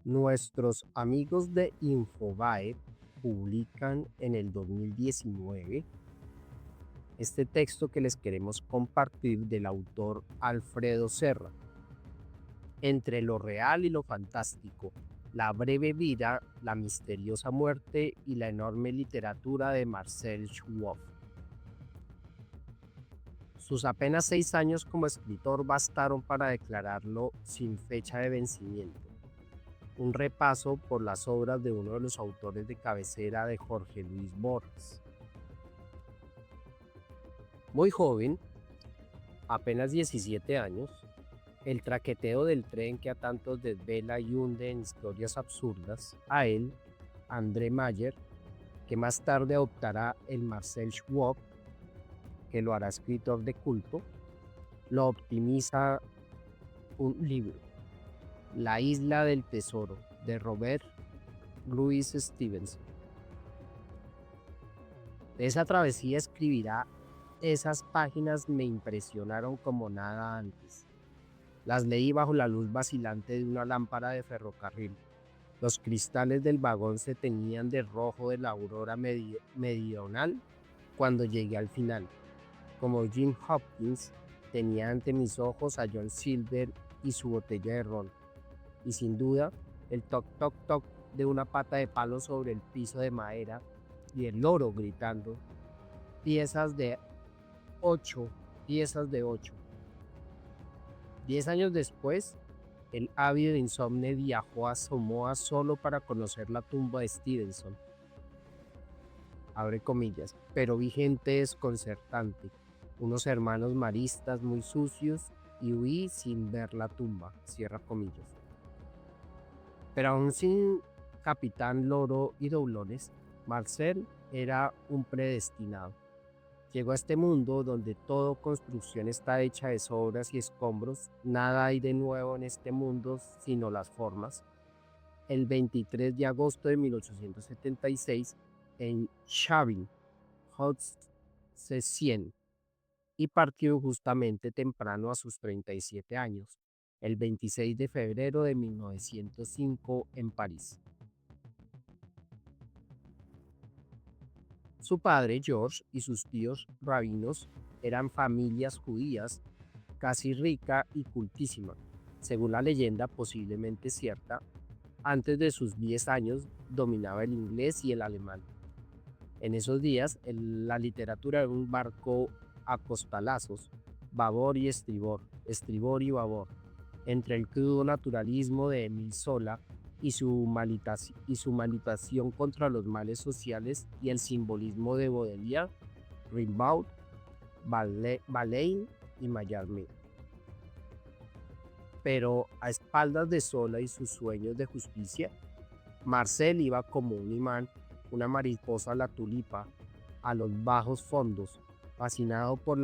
Nuestros amigos de Infobae publican en el 2019 este texto que les queremos compartir del autor Alfredo Serra. Entre lo real y lo fantástico, la breve vida, la misteriosa muerte y la enorme literatura de Marcel Schwab. Sus apenas 6 años como escritor bastaron para declararlo sin fecha de vencimiento. Un repaso por las obras de uno de los autores de cabecera de Jorge Luis Borges. Muy joven, apenas 17 años, el traqueteo del tren que a tantos desvela y hunde en historias absurdas, a él, André Mayer, que más tarde adoptará el Marcel Schwab, que lo hará escritor de culto, lo optimiza un libro, La isla del tesoro, de Robert Louis Stevenson. De esa travesía escribirá: esas páginas me impresionaron como nada antes. Las leí bajo la luz vacilante de una lámpara de ferrocarril. Los cristales del vagón se teñían de rojo de la aurora meridional cuando llegué al final. Como Jim Hopkins, tenía ante mis ojos a John Silver y su botella de ron. Y sin duda, el toc toc toc de una pata de palo sobre el piso de madera y el loro gritando: piezas de 8, piezas de 8. 10 años después, el ávido insomne viajó a Samoa solo para conocer la tumba de Stevenson. Abre comillas, pero vi gente desconcertante, unos hermanos maristas muy sucios, y huí sin ver la tumba, cierra comillas. Pero aún sin capitán loro y doblones, Marcel era un predestinado. Llegó a este mundo donde toda construcción está hecha de sobras y escombros, nada hay de nuevo en este mundo sino las formas. El 23 de agosto de 1876 en Chavin, Haute-Saône, y partió justamente temprano a sus 37 años, el 26 de febrero de 1905 en París. Su padre, George, y sus tíos rabinos eran familias judías casi rica y cultísima. Según la leyenda, posiblemente cierta, antes de sus 10 años dominaba el inglés y el alemán. En esos días, la literatura era un barco a costalazos, babor y estribor y babor, entre el crudo naturalismo de Émile Zola y su malitación contra los males sociales y el simbolismo de Baudelaire, Rimbaud, Verlaine y Mallarmé. Pero a espaldas de Zola y sus sueños de justicia, Marcel iba como un imán, una mariposa a la tulipa, a los bajos fondos, fascinado por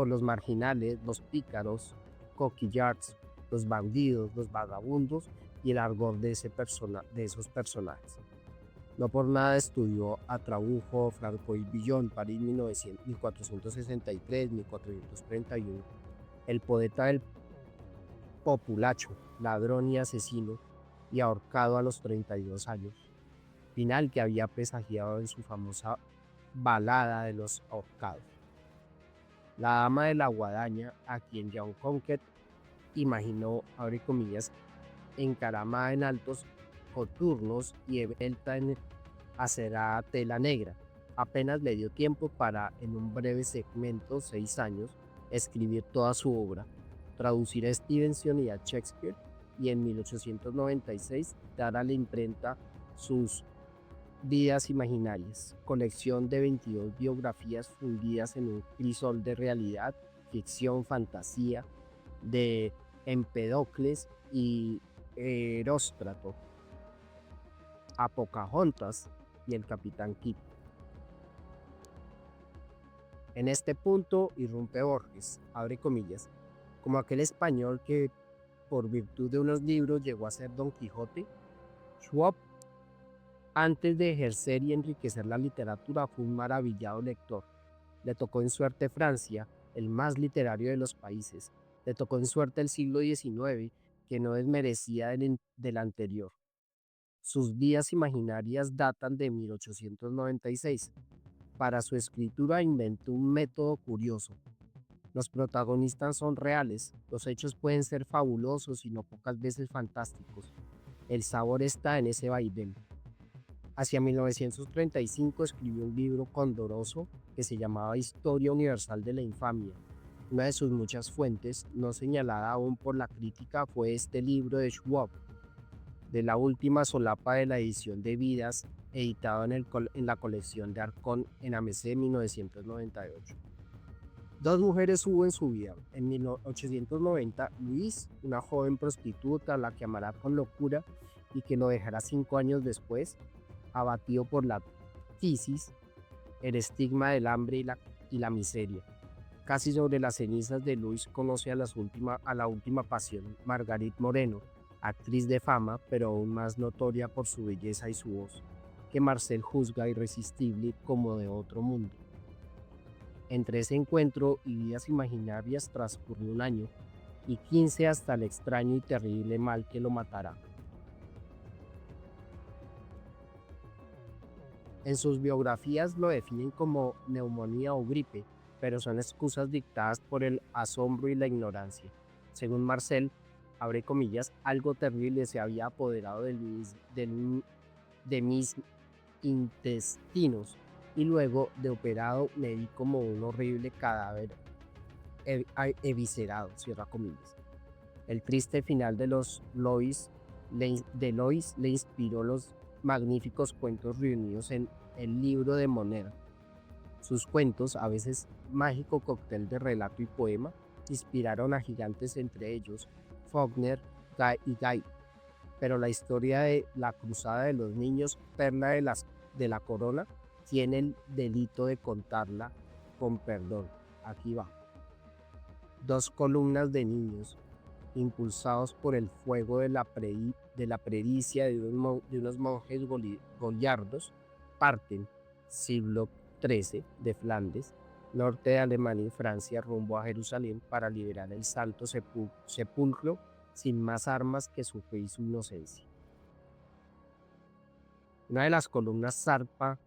los marginales, los pícaros, coquillards, los bandidos, los vagabundos y el argot de esos personajes. No por nada estudió a Trabujo, Franco y Villon, París 1463-1431, el poeta del populacho, ladrón y asesino, y ahorcado a los 32 años, final que había presagiado en su famosa balada de los ahorcados. La dama de la guadaña, a quien John Conquet imaginó, abre comillas, encaramada en altos coturnos y envuelta en acerada tela negra. Apenas le dio tiempo para, en un breve segmento, 6 años, escribir toda su obra, traducir a Stevenson y a Shakespeare, y en 1896 dar a la imprenta sus Vidas Imaginarias, colección de 22 biografías fundidas en un crisol de realidad, ficción, fantasía, de Empedocles y Heróstrato, a Pocahontas y el Capitán Kidd. En este punto irrumpe Borges, abre comillas, como aquel español que, por virtud de unos libros, llegó a ser Don Quijote. Schwab, antes de ejercer y enriquecer la literatura, fue un maravillado lector. Le tocó en suerte Francia, el más literario de los países. Le tocó en suerte el siglo XIX, que no desmerecía del anterior. Sus vidas imaginarias datan de 1896. Para su escritura inventó un método curioso. Los protagonistas son reales, los hechos pueden ser fabulosos y no pocas veces fantásticos. El sabor está en ese vaivén. Hacia 1935 escribió un libro condoroso que se llamaba Historia Universal de la Infamia. Una de sus muchas fuentes, no señalada aún por la crítica, fue este libro de Schwab, de la última solapa de la edición de Vidas, editado en la colección de Arcón en AMC de 1998. Dos mujeres hubo en su vida. En 1890, Louise, una joven prostituta a la que amará con locura y que lo dejará 5 años después, abatido por la tisis, el estigma del hambre y la miseria. Casi sobre las cenizas de Luis conoce a la última pasión, Margarit Moreno, actriz de fama, pero aún más notoria por su belleza y su voz, que Marcel juzga irresistible como de otro mundo. Entre ese encuentro y vidas imaginarias transcurrió un año, y 15 hasta el extraño y terrible mal que lo matará. En sus biografías lo definen como neumonía o gripe, pero son excusas dictadas por el asombro y la ignorancia. Según Marcel, abre comillas, algo terrible se había apoderado de mis intestinos y luego de operado me vi como un horrible cadáver eviscerado, cierra comillas. El triste final de Lois le inspiró los magníficos cuentos reunidos en el libro de Moneda. Sus cuentos, a veces mágico cóctel de relato y poema, inspiraron a gigantes, entre ellos Faulkner y Guy. Pero la historia de la cruzada de los niños, perla de la corona, tiene el delito de contarla con perdón. Aquí va. 2 columnas de niños, impulsados por el fuego de la pericia de unos monjes goliardos, parten, siglo XIII, de Flandes, norte de Alemania y Francia, rumbo a Jerusalén para liberar el Santo Sepulcro sin más armas que su fe y su inocencia. Una de las columnas zarpa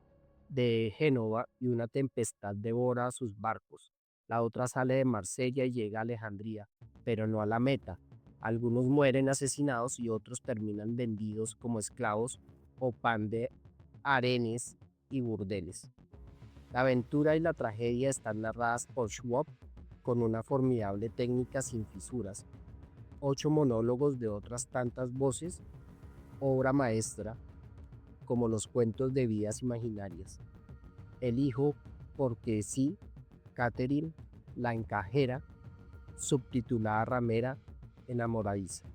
de Génova y una tempestad devora sus barcos. La otra sale de Marsella y llega a Alejandría, pero no a la meta. Algunos mueren asesinados y otros terminan vendidos como esclavos o pan de harenes y burdeles. La aventura y la tragedia están narradas por Schwab con una formidable técnica sin fisuras. 8 monólogos de otras tantas voces, obra maestra, como los cuentos de vidas imaginarias. El hijo, porque sí, Catherine, la encajera, subtitulada Ramera, enamoradiza.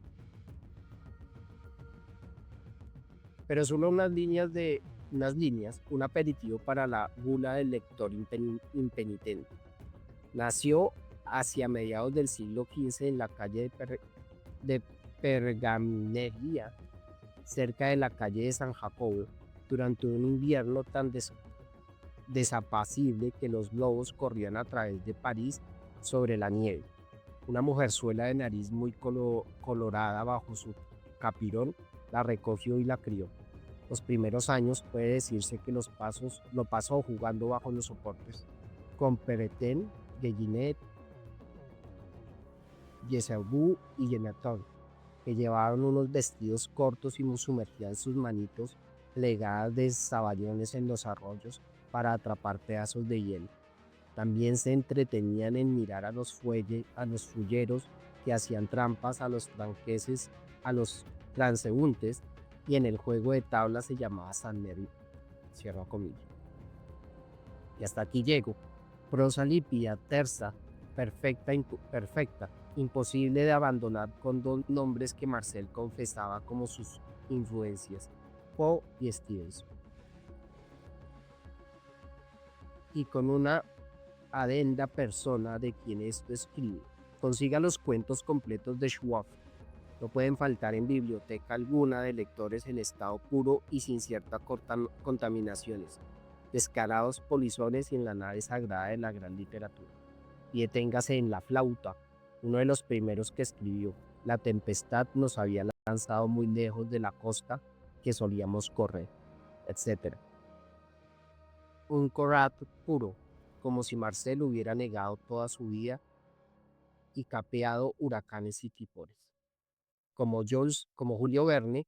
Pero solo unas líneas, un aperitivo para la gula del lector impenitente. Nació hacia mediados del siglo XV en la calle de Pergaminería, cerca de la calle de San Jacobo, durante un invierno tan desapacible que los globos corrían a través de París sobre la nieve. Una mujerzuela de nariz muy colorada bajo su capirón la recogió y la crió. Los primeros años puede decirse que lo pasó jugando bajo los soportes con Peretin, Guillinet, Yesebu y Yenatón, que llevaban unos vestidos cortos y sumergían sus manitos plegadas de saballones en los arroyos para atrapar pedazos de hielo. También se entretenían en mirar a los fulleros que hacían trampas a los transeúntes, y en el juego de tablas se llamaba San Mary, cierro comillas. Y hasta aquí llego. Prosa límpida, tersa, perfecta, imposible de abandonar con 2 nombres que Marcel confesaba como sus influencias, Poe y Stevenson. Y con una adenda persona de quien esto escribe. Consiga los cuentos completos de Schwab. No pueden faltar en biblioteca alguna de lectores en estado puro y sin ciertas contaminaciones, descarados polizones y en la nave sagrada de la gran literatura. Y deténgase en La flauta, uno de los primeros que escribió, La tempestad nos había lanzado muy lejos de la costa que solíamos correr, etc. Un Korat puro, como si Marcel hubiera negado toda su vida y capeado huracanes y tifones. Como Julio Verne,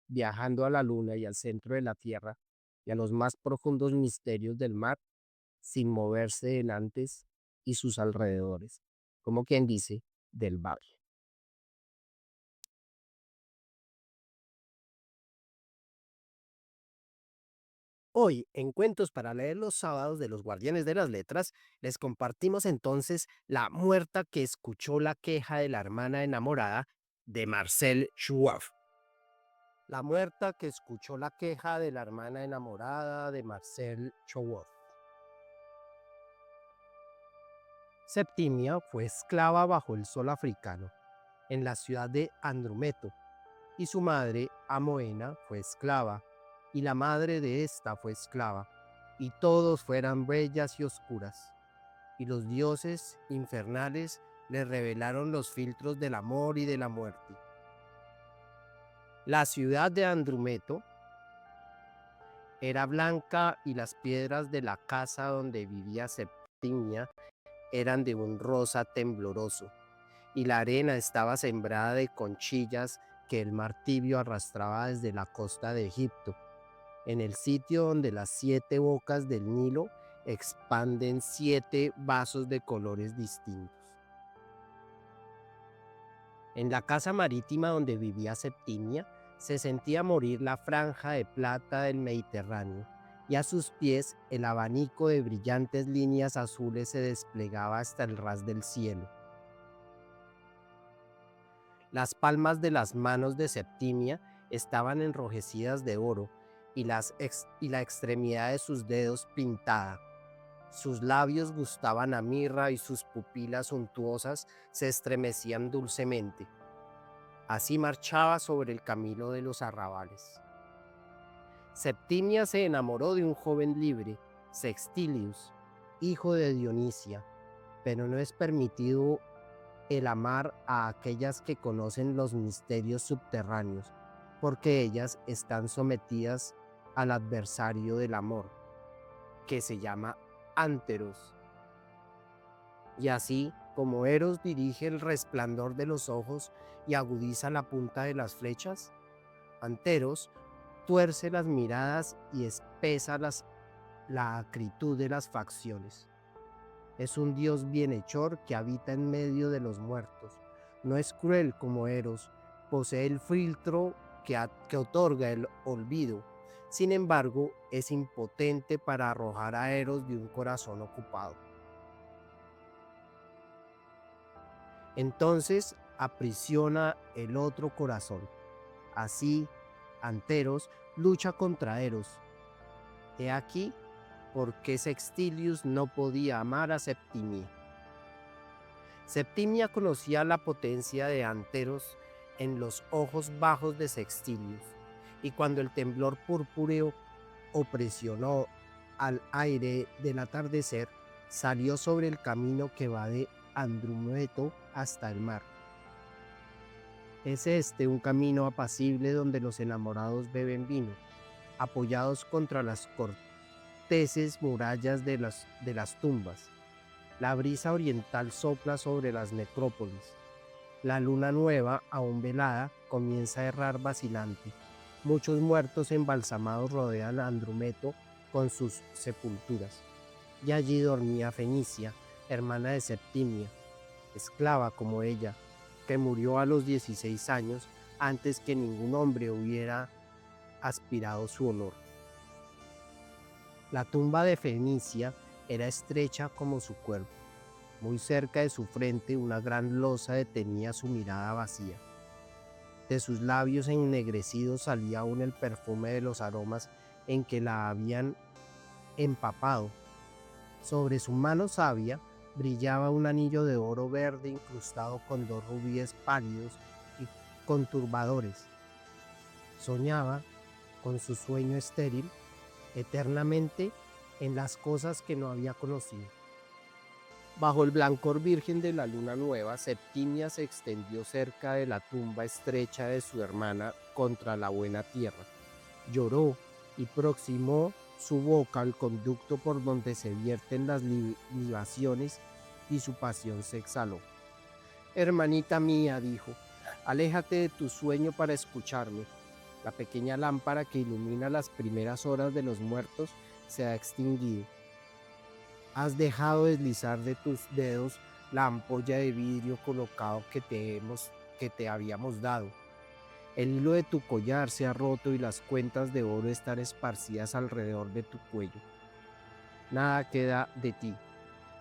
viajando a la luna y al centro de la tierra y a los más profundos misterios del mar, sin moverse de Nantes y sus alrededores, como quien dice, del barrio. Hoy, en Cuentos para leer los sábados de los Guardianes de las Letras, les compartimos entonces La muerta que escuchó la queja de la hermana enamorada de Marcel Schwab. La muerta que escuchó la queja de la hermana enamorada de Marcel Schwab. Septimia fue esclava bajo el sol africano, en la ciudad de Andrumeto, y su madre, Amoena, fue esclava, y la madre de ésta fue esclava, y todos fueran bellas y oscuras. Y los dioses infernales le revelaron los filtros del amor y de la muerte. La ciudad de Andrumeto era blanca y las piedras de la casa donde vivía Septimia eran de un rosa tembloroso, y la arena estaba sembrada de conchillas que el mar tibio arrastraba desde la costa de Egipto, en el sitio donde las 7 bocas del Nilo expanden 7 vasos de colores distintos. En la casa marítima donde vivía Septimia, se sentía morir la franja de plata del Mediterráneo, y a sus pies el abanico de brillantes líneas azules se desplegaba hasta el ras del cielo. Las palmas de las manos de Septimia estaban enrojecidas de oro y la extremidad de sus dedos pintada. Sus labios gustaban a mirra y sus pupilas suntuosas se estremecían dulcemente. Así marchaba sobre el camino de los arrabales. Septimia se enamoró de un joven libre, Sextilius, hijo de Dionisia, pero no es permitido el amar a aquellas que conocen los misterios subterráneos, porque ellas están sometidas al adversario del amor, que se llama Anteros. Y así como Eros dirige el resplandor de los ojos y agudiza la punta de las flechas, Anteros tuerce las miradas y espesa la acritud de las facciones. Es un dios bienhechor que habita en medio de los muertos. No es cruel como Eros, posee el filtro que otorga el olvido. Sin embargo, es impotente para arrojar a Eros de un corazón ocupado. Entonces aprisiona el otro corazón. Así, Anteros lucha contra Eros. He aquí por qué Sextilius no podía amar a Septimia. Septimia conocía la potencia de Anteros en los ojos bajos de Sextilius, y cuando el temblor purpúreo opresionó al aire del atardecer, salió sobre el camino que va de Andrumeto hasta el mar. Es este un camino apacible donde los enamorados beben vino, apoyados contra las corteses murallas de las tumbas. La brisa oriental sopla sobre las necrópolis. La luna nueva, aún velada, comienza a errar vacilante. Muchos muertos embalsamados rodean a Andrumeto con sus sepulturas. Y allí dormía Fenicia, hermana de Septimia, esclava como ella, que murió a los 16 años antes que ningún hombre hubiera aspirado su honor. La tumba de Fenicia era estrecha como su cuerpo. Muy cerca de su frente una gran losa detenía su mirada vacía. De sus labios ennegrecidos salía aún el perfume de los aromas en que la habían empapado. Sobre su mano sabia brillaba un anillo de oro verde incrustado con 2 rubíes pálidos y conturbadores. Soñaba, con su sueño estéril, eternamente en las cosas que no había conocido. Bajo el blancor virgen de la luna nueva, Septimia se extendió cerca de la tumba estrecha de su hermana contra la buena tierra. Lloró y proximó su boca al conducto por donde se vierten las libaciones y su pasión se exhaló. Hermanita mía, dijo, aléjate de tu sueño para escucharme. La pequeña lámpara que ilumina las primeras horas de los muertos se ha extinguido. Has dejado deslizar de tus dedos la ampolla de vidrio colocado que te habíamos dado. El hilo de tu collar se ha roto y las cuentas de oro están esparcidas alrededor de tu cuello. Nada queda de ti.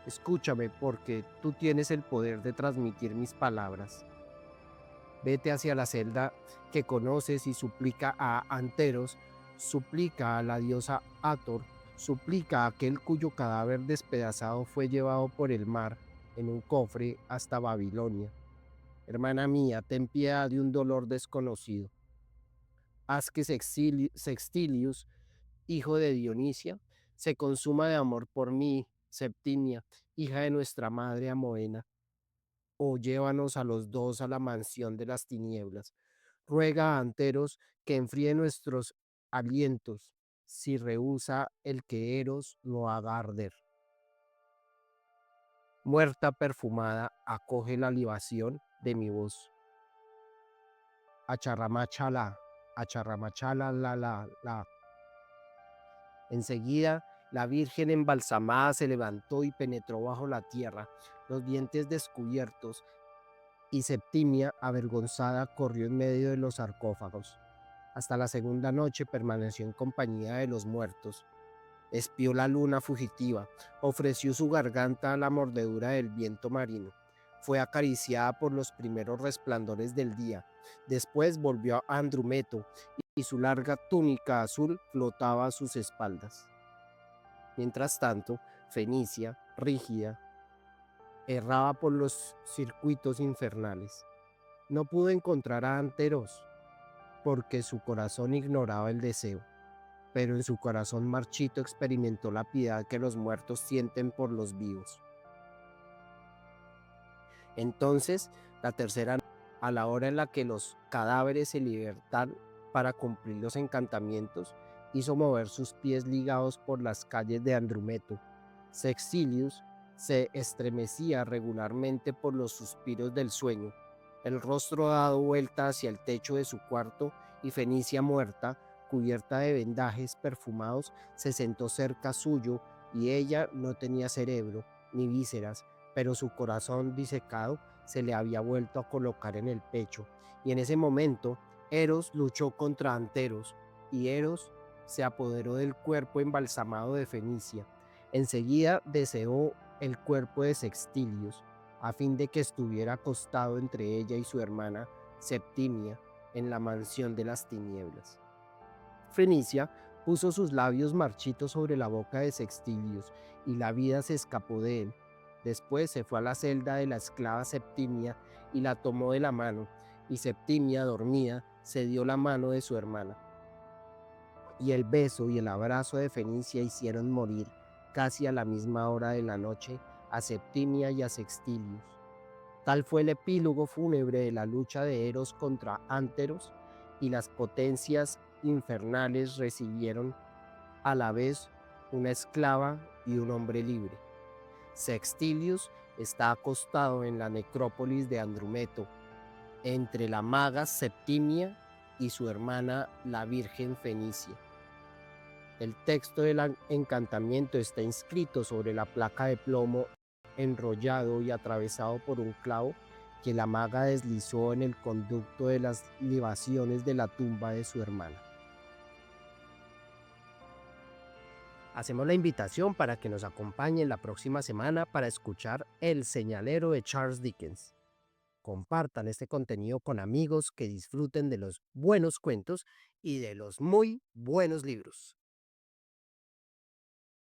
Escúchame porque tú tienes el poder de transmitir mis palabras. Vete hacia la celda que conoces y suplica a Anteros, suplica a la diosa Hathor, suplica a aquel cuyo cadáver despedazado fue llevado por el mar en un cofre hasta Babilonia. Hermana mía, ten piedad de un dolor desconocido. Haz que Sextilius, hijo de Dionisia, se consuma de amor por mí, Septimia, hija de nuestra madre Amoena, o llévanos a los dos a la mansión de las tinieblas. Ruega a Anteros que enfríe nuestros alientos, si rehúsa el que Eros lo haga arder. Muerta perfumada, acoge la libación de mi voz. Acharramachala, acharramachala, la. Enseguida, la Virgen embalsamada se levantó y penetró bajo la tierra, los dientes descubiertos, y Septimia, avergonzada, corrió en medio de los sarcófagos. Hasta la segunda noche permaneció en compañía de los muertos. Espió la luna fugitiva, ofreció su garganta a la mordedura del viento marino. Fue acariciada por los primeros resplandores del día. Después volvió a Andrumeto y su larga túnica azul flotaba a sus espaldas. Mientras tanto, Fenicia, rígida, erraba por los circuitos infernales. No pudo encontrar a Anteros, porque su corazón ignoraba el deseo, pero en su corazón marchito experimentó la piedad que los muertos sienten por los vivos. Entonces, la tercera noche, a la hora en la que los cadáveres se libertaron para cumplir los encantamientos, hizo mover sus pies ligados por las calles de Andrumeto. Sextilius se estremecía regularmente por los suspiros del sueño, el rostro dado vuelta hacia el techo de su cuarto, y Fenicia muerta, cubierta de vendajes perfumados, se sentó cerca suyo, y ella no tenía cerebro ni vísceras, pero su corazón disecado se le había vuelto a colocar en el pecho, y en ese momento Eros luchó contra Anteros, y Eros se apoderó del cuerpo embalsamado de Fenicia. Enseguida deseó el cuerpo de Sextilius, a fin de que estuviera acostado entre ella y su hermana Septimia en la mansión de las tinieblas. Fenicia puso sus labios marchitos sobre la boca de Sextilius, y la vida se escapó de él. Después se fue a la celda de la esclava Septimia y la tomó de la mano, y Septimia, dormida, se dio la mano de su hermana. Y el beso y el abrazo de Fenicia hicieron morir, casi a la misma hora de la noche, a Septimia y a Sextilius. Tal fue el epílogo fúnebre de la lucha de Eros contra Anteros, y las potencias infernales recibieron a la vez una esclava y un hombre libre. Sextilius está acostado en la necrópolis de Andrumeto, entre la maga Septimia y su hermana la Virgen Fenicia. El texto del encantamiento está inscrito sobre la placa de plomo enrollado y atravesado por un clavo que la maga deslizó en el conducto de las libaciones de la tumba de su hermana. Hacemos la invitación para que nos acompañen la próxima semana para escuchar El Señalero de Charles Dickens. Compartan este contenido con amigos que disfruten de los buenos cuentos y de los muy buenos libros.